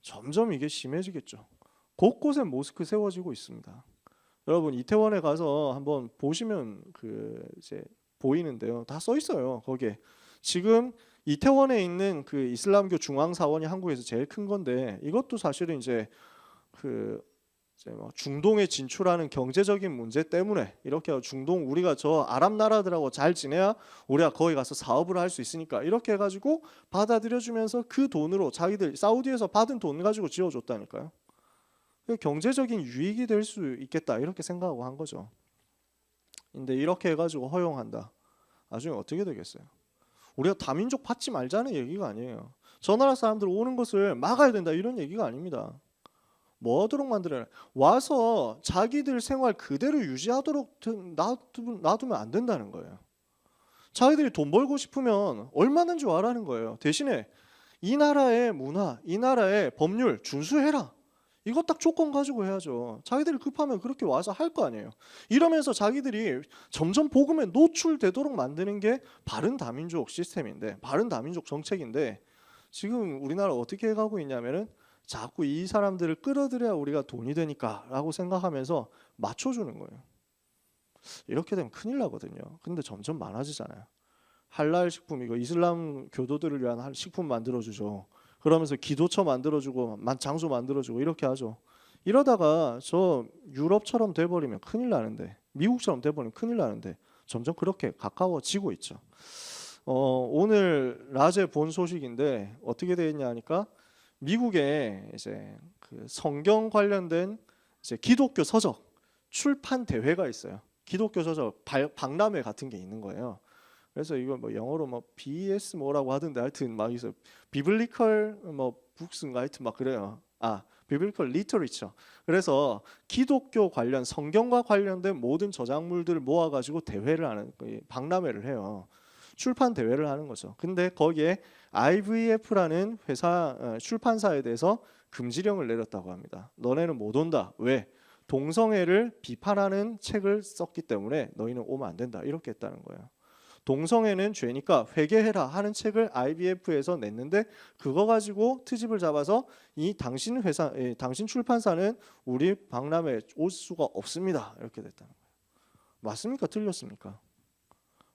점점 이게 심해지겠죠. 곳곳에 모스크 세워지고 있습니다. 여러분 이태원에 가서 한번 보시면 그 이제 보이는데요. 다 써 있어요. 거기에 지금 이태원에 있는 그 이슬람교 중앙사원이 한국에서 제일 큰 건데 이것도 사실은 이제 그 이제 뭐 중동에 진출하는 경제적인 문제 때문에 이렇게 중동 우리가 저 아랍 나라들하고 잘 지내야 우리가 거기 가서 사업을 할 수 있으니까 이렇게 해가지고 받아들여주면서 그 돈으로 자기들 사우디에서 받은 돈 가지고 지어줬다니까요. 경제적인 유익이 될 수 있겠다 이렇게 생각하고 한 거죠. 근데 이렇게 해가지고 허용한다. 나중에 어떻게 되겠어요? 우리가 다민족 받지 말자는 얘기가 아니에요. 저 나라 사람들 오는 것을 막아야 된다 이런 얘기가 아닙니다. 뭐 하도록 만들어야 와서 자기들 생활 그대로 유지하도록 놔두면 안 된다는 거예요. 자기들이 돈 벌고 싶으면 얼마든지 와라는 거예요. 대신에 이 나라의 문화, 이 나라의 법률 준수해라. 이거 딱 조건 가지고 해야죠. 자기들이 급하면 그렇게 와서 할 거 아니에요. 이러면서 자기들이 점점 복음에 노출되도록 만드는 게 바른 다민족 시스템인데, 바른 다민족 정책인데 지금 우리나라 어떻게 해가고 있냐면은 자꾸 이 사람들을 끌어들여야 우리가 돈이 되니까 라고 생각하면서 맞춰주는 거예요. 이렇게 되면 큰일 나거든요. 근데 점점 많아지잖아요. 할랄 식품 이거 이슬람 교도들을 위한 식품 만들어주죠. 그러면서 기도처 만들어주고 장소 만들어주고 이렇게 하죠. 이러다가 저 유럽처럼 돼버리면 큰일 나는데 미국처럼 돼버리면 큰일 나는데 점점 그렇게 가까워지고 있죠. 오늘 낮에 본 소식인데 어떻게 되었냐 하니까 미국에 이제 그 성경 관련된 이제 기독교 서적 출판 대회가 있어요. 기독교 서적 박람회 같은 게 있는 거예요. 그래서 이거 뭐 영어로 뭐 BS 뭐라고 하던데 하여튼 막 있어 비블리컬 뭐 북스인가 하여튼 막 그래요. 비블리컬 리터리처. 그래서 기독교 관련 성경과 관련된 모든 저작물들을 모아가지고 대회를 하는 박람회를 해요. 출판 대회를 하는 거죠. 근데 거기에 IVF라는 회사 출판사에 대해서 금지령을 내렸다고 합니다. 너네는 못 온다. 왜? 동성애를 비판하는 책을 썼기 때문에 너희는 오면 안 된다. 이렇게 했다는 거예요. 동성애는 죄니까 회개해라 하는 책을 IVF에서 냈는데 그거 가지고 트집을 잡아서 이 당신 회사, 당신 출판사는 우리 박람회에 올 수가 없습니다. 이렇게 됐다는 거예요. 맞습니까? 틀렸습니까?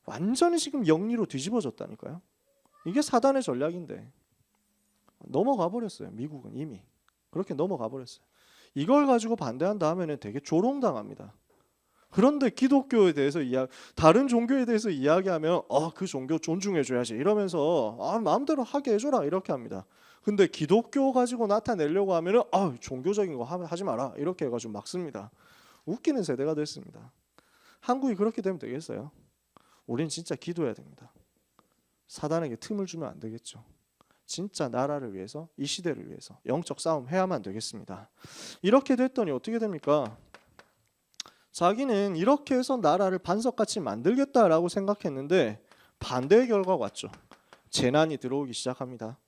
완전히 지금 영리로 뒤집어졌다니까요. 이게 사단의 전략인데 넘어가 버렸어요. 미국은 이미 그렇게 넘어가 버렸어요. 이걸 가지고 반대한다 하면은 되게 조롱당합니다. 그런데 기독교에 대해서 다른 종교에 대해서 이야기하면 그 종교 존중해줘야지 이러면서 마음대로 하게 해줘라 이렇게 합니다. 근데 기독교 가지고 나타내려고 하면은 종교적인 거 하지 마라 이렇게 해가지고 막 씁니다. 웃기는 세대가 됐습니다. 한국이 그렇게 되면 되겠어요? 우린 진짜 기도해야 됩니다. 사단에게 틈을 주면 안 되겠죠. 진짜 나라를 위해서 이 시대를 위해서 영적 싸움 해야만 되겠습니다. 이렇게 됐더니 어떻게 됩니까? 자기는 이렇게 해서 나라를 반석같이 만들겠다라고 생각했는데 반대의 결과가 왔죠. 재난이 들어오기 시작합니다.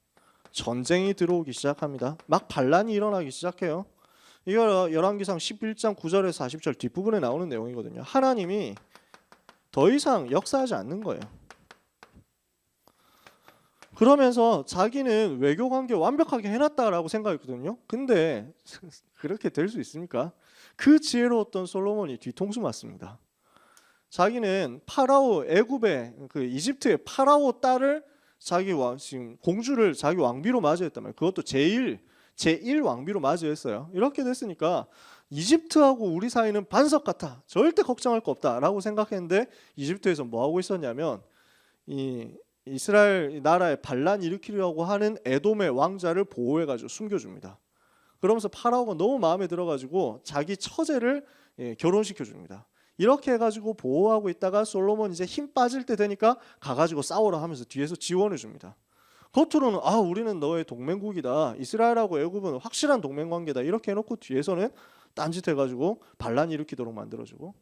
전쟁이 들어오기 시작합니다. 막 반란이 일어나기 시작해요. 이거 열왕기상 11장 9절에서 40절 뒷부분에 나오는 내용이거든요. 하나님이 더 이상 역사하지 않는 거예요. 그러면서 자기는 외교관계 완벽하게 해놨다라고 생각했거든요. 근데 그렇게 될 수 있습니까? 그 지혜로웠던 솔로몬이 뒤통수 맞습니다. 자기는 파라오 애굽의 그 이집트의 파라오 딸을 지금 공주를 자기 왕비로 맞이했단 말이에요. 그것도 제1 왕비로 맞이했어요. 이렇게 됐으니까 이집트하고 우리 사이는 반석 같아. 절대 걱정할 거 없다라고 생각했는데 이집트에서 뭐 하고 있었냐면 이 이스라엘 나라에 반란 일으키려고 하는 에돔의 왕자를 보호해가지고 숨겨줍니다. 그러면서 파라오가 너무 마음에 들어가지고 자기 처제를 결혼시켜줍니다. 이렇게 해가지고 보호하고 있다가 솔로몬 이제 힘 빠질 때 되니까 가가지고 싸우라 하면서 뒤에서 지원해줍니다. 겉으로는 우리는 너의 동맹국이다. 이스라엘하고 애굽은 확실한 동맹관계다. 이렇게 해놓고 뒤에서는 딴짓해가지고 반란 일으키도록 만들어주고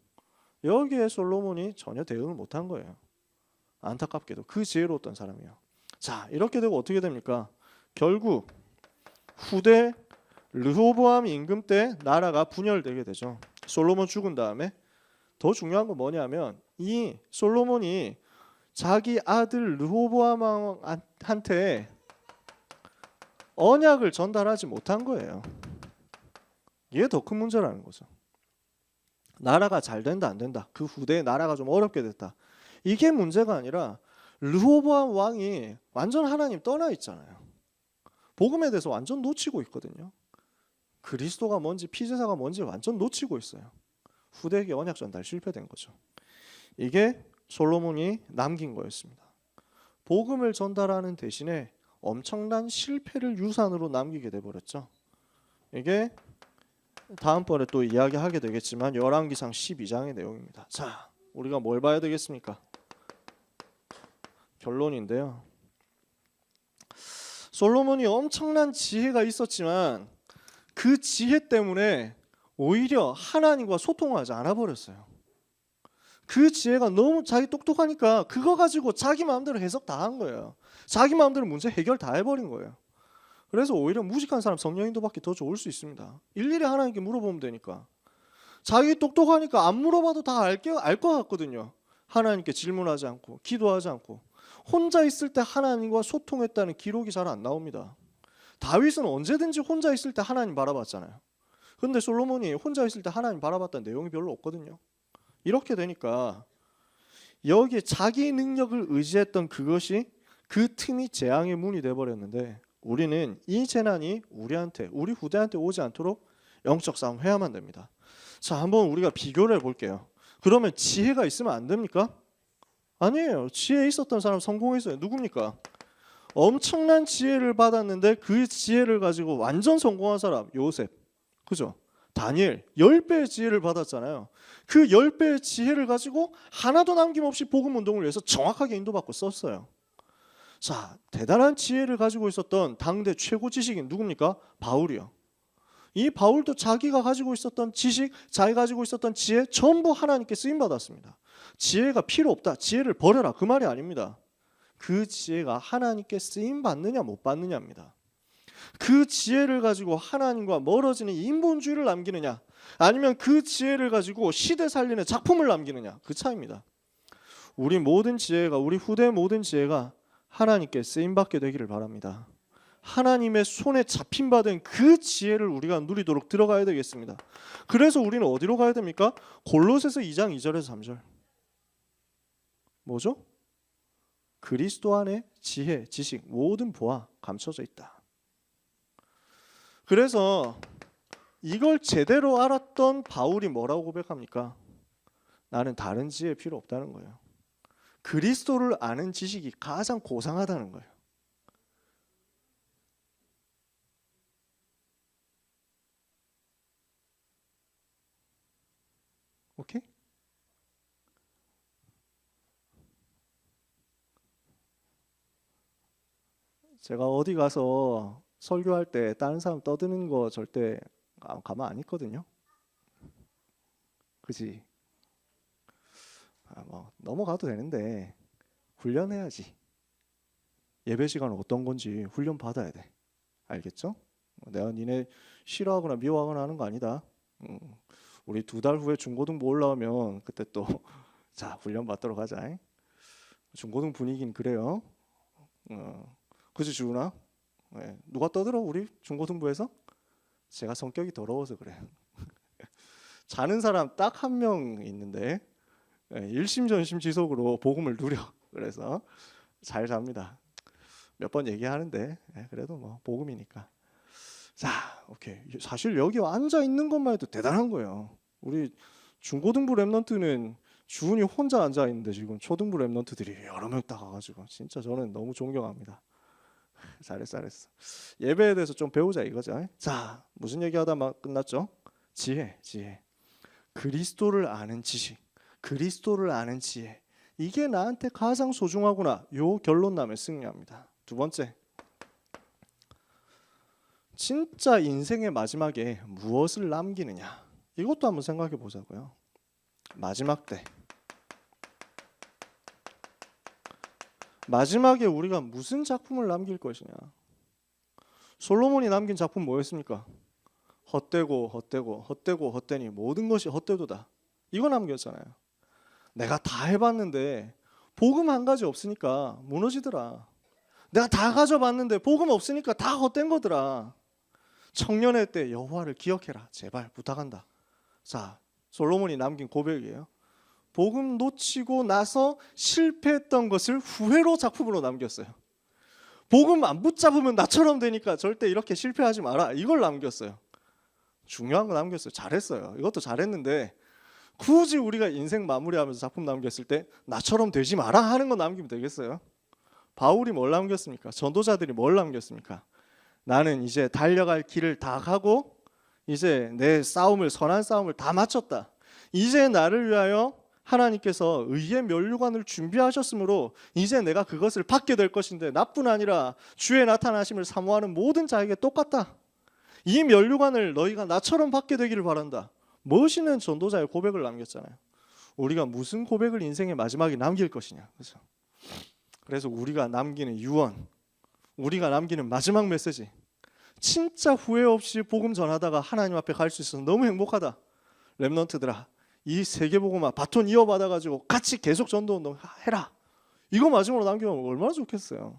여기에 솔로몬이 전혀 대응을 못한 거예요. 안타깝게도 그 지혜로웠던 사람이에요. 자, 이렇게 되고 어떻게 됩니까? 결국 후대 르호보암 임금 때 나라가 분열되게 되죠. 솔로몬 죽은 다음에 더 중요한 건 뭐냐면 이 솔로몬이 자기 아들 르호보암 왕한테 언약을 전달하지 못한 거예요. 이게 더 큰 문제라는 거죠. 나라가 잘 된다 안 된다, 그 후대에 나라가 좀 어렵게 됐다, 이게 문제가 아니라 르호보암 왕이 완전 하나님 떠나 있잖아요. 복음에 대해서 완전 놓치고 있거든요. 그리스도가 뭔지 피제사가 뭔지 완전 놓치고 있어요. 후대에게 언약 전달 실패된 거죠. 이게 솔로몬이 남긴 거였습니다. 복음을 전달하는 대신에 엄청난 실패를 유산으로 남기게 돼버렸죠. 이게 다음번에 또 이야기하게 되겠지만 열왕기상 12장의 내용입니다. 자, 우리가 뭘 봐야 되겠습니까? 결론인데요. 솔로몬이 엄청난 지혜가 있었지만 그 지혜 때문에 오히려 하나님과 소통하지 않아 버렸어요. 그 지혜가 너무 자기 똑똑하니까 그거 가지고 자기 마음대로 해석 다 한 거예요. 자기 마음대로 문제 해결 다 해버린 거예요. 그래서 오히려 무식한 사람 성령 인도받기 더 좋을 수 있습니다. 일일이 하나님께 물어보면 되니까. 자기 똑똑하니까 안 물어봐도 다 알 것 같거든요. 하나님께 질문하지 않고 기도하지 않고 혼자 있을 때 하나님과 소통했다는 기록이 잘 안 나옵니다. 다윗은 언제든지 혼자 있을 때 하나님 바라봤잖아요. 근데 솔로몬이 혼자 있을 때 하나님 바라봤다는 내용이 별로 없거든요. 이렇게 되니까 여기에 자기 능력을 의지했던 그것이 그 틈이 재앙의 문이 돼버렸는데, 우리는 이 재난이 우리 후대한테 오지 않도록 영적 싸움 해야만 됩니다. 자, 한번 우리가 비교를 해볼게요. 그러면 지혜가 있으면 안 됩니까? 아니에요. 지혜 있었던 사람 성공했어요. 누굽니까? 엄청난 지혜를 받았는데 그 지혜를 가지고 완전 성공한 사람 요셉, 그죠? 다니엘 10배의 지혜를 받았잖아요. 그 10배의 지혜를 가지고 하나도 남김없이 복음 운동을 위해서 정확하게 인도받고 썼어요. 자, 대단한 지혜를 가지고 있었던 당대 최고 지식인 누굽니까? 바울이요. 이 바울도 자기가 가지고 있었던 지식, 자기가 가지고 있었던 지혜 전부 하나님께 쓰임 받았습니다. 지혜가 필요 없다, 지혜를 버려라, 그 말이 아닙니다. 그 지혜가 하나님께 쓰임 받느냐 못 받느냐입니다. 그 지혜를 가지고 하나님과 멀어지는 인본주의를 남기느냐, 아니면 그 지혜를 가지고 시대 살리는 작품을 남기느냐, 그 차이입니다. 우리 모든 지혜가, 우리 후대의 모든 지혜가 하나님께 쓰임받게 되기를 바랍니다. 하나님의 손에 잡힌받은 그 지혜를 우리가 누리도록 들어가야 되겠습니다. 그래서 우리는 어디로 가야 됩니까? 골로새서 2장 2절에서 3절. 뭐죠? 그리스도 안에 지혜, 지식, 모든 보아 감춰져 있다. 그래서 이걸 제대로 알았던 바울이 뭐라고 고백합니까? 나는 다른 지혜 필요 없다는 거예요. 그리스도를 아는 지식이 가장 고상하다는 거예요. 오케이? 제가 어디 가서 설교할 때 다른 사람 떠드는 거 절대 가만 안 있거든요. 그지? 뭐 넘어가도 되는데 훈련해야지. 예배 시간은 어떤 건지 훈련 받아야 돼. 알겠죠? 내가 니네 싫어하거나 미워하거나 하는 거 아니다. 우리 2달 후에 중고등부 올라오면 그때 또 자, 훈련 받도록 하자. 중고등 분위기는 그래요. 그치 주은아? 네. 누가 떠들어 우리 중고등부에서? 제가 성격이 더러워서 그래요. 자는 사람 딱 한 명 있는데 일심전심지속으로 복음을 누려. 그래서 잘 잡니다. 몇 번 얘기하는데 그래도 뭐 복음이니까. 자, 오케이. 사실 여기 앉아 있는 것만 해도 대단한 거예요. 우리 중고등부 랩런트는 주은이 혼자 앉아 있는데 지금 초등부 랩런트들이 여러 명 다 가가지고 진짜 저는 너무 존경합니다. 잘했어. 예배에 대해서 좀 배우자 이거죠. 자, 무슨 얘기하다 막 끝났죠? 지혜. 그리스도를 아는 지식, 그리스도를 아는 지혜, 이게 나한테 가장 소중하구나. 요 결론 나면 승리합니다. 두 번째, 진짜 인생의 마지막에 무엇을 남기느냐, 이것도 한번 생각해 보자고요. 마지막 때, 마지막에 우리가 무슨 작품을 남길 것이냐. 솔로몬이 남긴 작품 뭐였습니까? 헛되니 모든 것이 헛되도다. 이거 남겼잖아요. 내가 다 해봤는데 복음 한 가지 없으니까 무너지더라. 내가 다 가져봤는데 복음 없으니까 다 헛된 거더라. 청년의 때 여호와를 기억해라. 제발 부탁한다. 자, 솔로몬이 남긴 고백이에요. 복음 놓치고 나서 실패했던 것을 후회로 작품으로 남겼어요. 복음 안 붙잡으면 나처럼 되니까 절대 이렇게 실패하지 마라. 이걸 남겼어요. 중요한 거 남겼어요. 잘했어요. 이것도 잘했는데 굳이 우리가 인생 마무리하면서 작품 남겼을 때 나처럼 되지 마라 하는 거 남기면 되겠어요? 바울이 뭘 남겼습니까? 전도자들이 뭘 남겼습니까? 나는 이제 달려갈 길을 다 가고 이제 내 싸움을, 선한 싸움을 다 마쳤다. 이제 나를 위하여 하나님께서 의의 면류관을 준비하셨으므로 이제 내가 그것을 받게 될 것인데 나뿐 아니라 주의 나타나심을 사모하는 모든 자에게 똑같다. 이 면류관을 너희가 나처럼 받게 되기를 바란다. 멋있는 전도자의 고백을 남겼잖아요. 우리가 무슨 고백을 인생의 마지막에 남길 것이냐. 그렇죠? 그래서 우리가 남기는 유언, 우리가 남기는 마지막 메시지, 진짜 후회 없이 복음 전하다가 하나님 앞에 갈 수 있어서 너무 행복하다. 렘넌트들아, 이 세계복음화 바톤 이어받아가지고 같이 계속 전도운동 해라. 이거 마지막으로 남기면 얼마나 좋겠어요.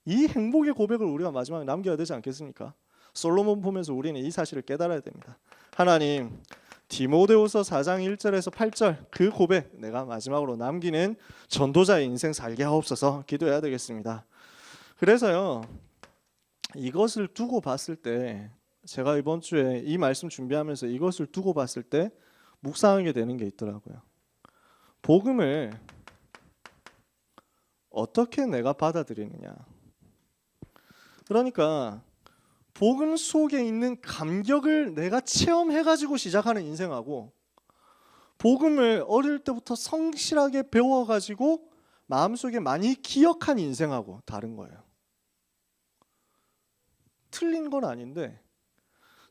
이 행복의 고백을 우리가 마지막에 남겨야 되지 않겠습니까? 솔로몬 보면서 우리는 이 사실을 깨달아야 됩니다. 하나님, 디모데후서 4장 1절에서 8절 그 고백 내가 마지막으로 남기는 전도자의 인생 살게 하옵소서 기도해야 되겠습니다. 그래서요, 이것을 두고 봤을 때 제가 이번 주에 이 말씀 준비하면서 이것을 두고 봤을 때 묵상하게 되는 게 있더라고요. 복음을 어떻게 내가 받아들이느냐. 그러니까 복음 속에 있는 감격을 내가 체험해가지고 시작하는 인생하고 복음을 어릴 때부터 성실하게 배워가지고 마음속에 많이 기억한 인생하고 다른 거예요. 틀린 건 아닌데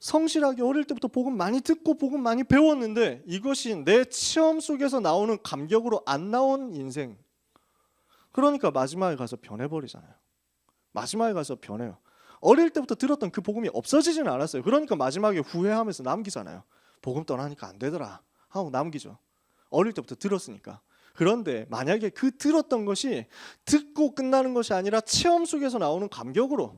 성실하게 어릴 때부터 복음 많이 듣고 복음 많이 배웠는데 이것이 내 체험 속에서 나오는 감격으로 안 나온 인생. 그러니까 마지막에 가서 변해버리잖아요. 마지막에 가서 변해요. 어릴 때부터 들었던 그 복음이 없어지지는 않았어요. 그러니까 마지막에 후회하면서 남기잖아요. 복음 떠나니까 안 되더라 하고 남기죠. 어릴 때부터 들었으니까. 그런데 만약에 그 들었던 것이 듣고 끝나는 것이 아니라 체험 속에서 나오는 감격으로,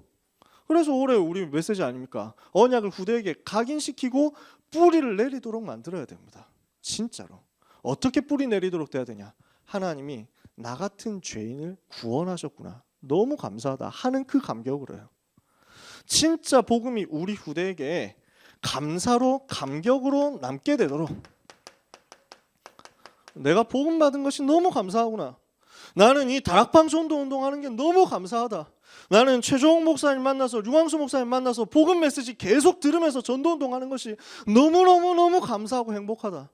그래서 올해 우리 메시지 아닙니까? 언약을 후대에게 각인시키고 뿌리를 내리도록 만들어야 됩니다. 진짜로. 어떻게 뿌리 내리도록 돼야 되냐? 하나님이 나 같은 죄인을 구원하셨구나, 너무 감사하다 하는 그 감격으로요. 진짜 복음이 우리 후대에게 감사로, 감격으로 남게 되도록, 내가 복음 받은 것이 너무 감사하구나, 나는 이 다락방 전도 운동하는 게 너무 감사하다, 나는 최종욱 목사님 만나서, 류광수 목사님 만나서 복음 메시지 계속 들으면서 전도 운동하는 것이 너무너무너무 감사하고 행복하다.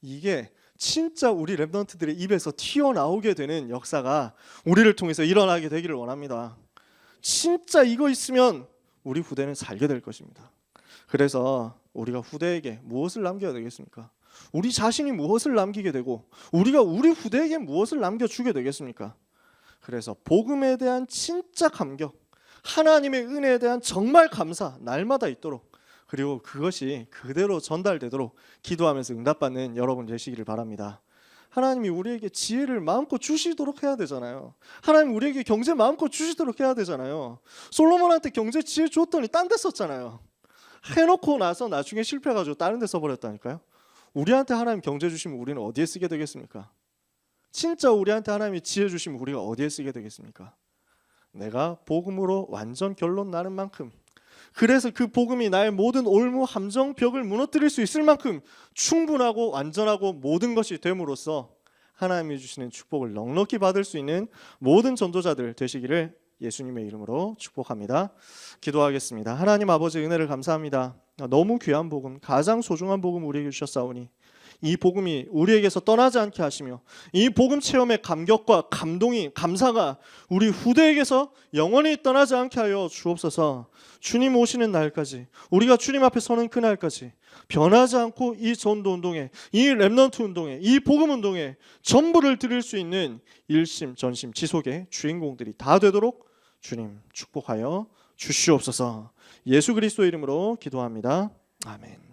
이게 진짜 우리 랩런트들의 입에서 튀어나오게 되는 역사가 우리를 통해서 일어나게 되기를 원합니다. 진짜 이거 있으면 우리 후대는 살게 될 것입니다. 그래서 우리가 후대에게 무엇을 남겨야 되겠습니까? 우리 자신이 무엇을 남기게 되고 우리가 우리 후대에게 무엇을 남겨주게 되겠습니까? 그래서 복음에 대한 진짜 감격, 하나님의 은혜에 대한 정말 감사 날마다 있도록, 그리고 그것이 그대로 전달되도록 기도하면서 응답받는 여러분 되시기를 바랍니다. 하나님이 우리에게 지혜를 마음껏 주시도록 해야 되잖아요. 하나님 우리에게 경제 마음껏 주시도록 해야 되잖아요. 솔로몬한테 경제 지혜 줬더니 딴 데 썼잖아요. 해놓고 나서 나중에 실패해가지고 다른 데 써버렸다니까요. 우리한테 하나님 경제 주시면 우리는 어디에 쓰게 되겠습니까? 진짜 우리한테 하나님이 지혜 주시면 우리가 어디에 쓰게 되겠습니까? 내가 복음으로 완전 결론 나는 만큼, 그래서 그 복음이 나의 모든 올무 함정 벽을 무너뜨릴 수 있을 만큼 충분하고 완전하고 모든 것이 됨으로써 하나님이 주시는 축복을 넉넉히 받을 수 있는 모든 전도자들 되시기를 예수님의 이름으로 축복합니다. 기도하겠습니다. 하나님 아버지, 은혜를 감사합니다. 너무 귀한 복음, 가장 소중한 복음 우리에게 주셨사오니 이 복음이 우리에게서 떠나지 않게 하시며 이 복음 체험의 감격과 감동이, 감사가 우리 후대에게서 영원히 떠나지 않게 하여 주옵소서. 주님 오시는 날까지, 우리가 주님 앞에 서는 그날까지 변하지 않고 이 전도운동에, 이 렘넌트 운동에, 이 복음 운동에 전부를 드릴 수 있는 일심 전심 지속의 주인공들이 다 되도록 주님 축복하여 주시옵소서. 예수 그리스도 이름으로 기도합니다. 아멘.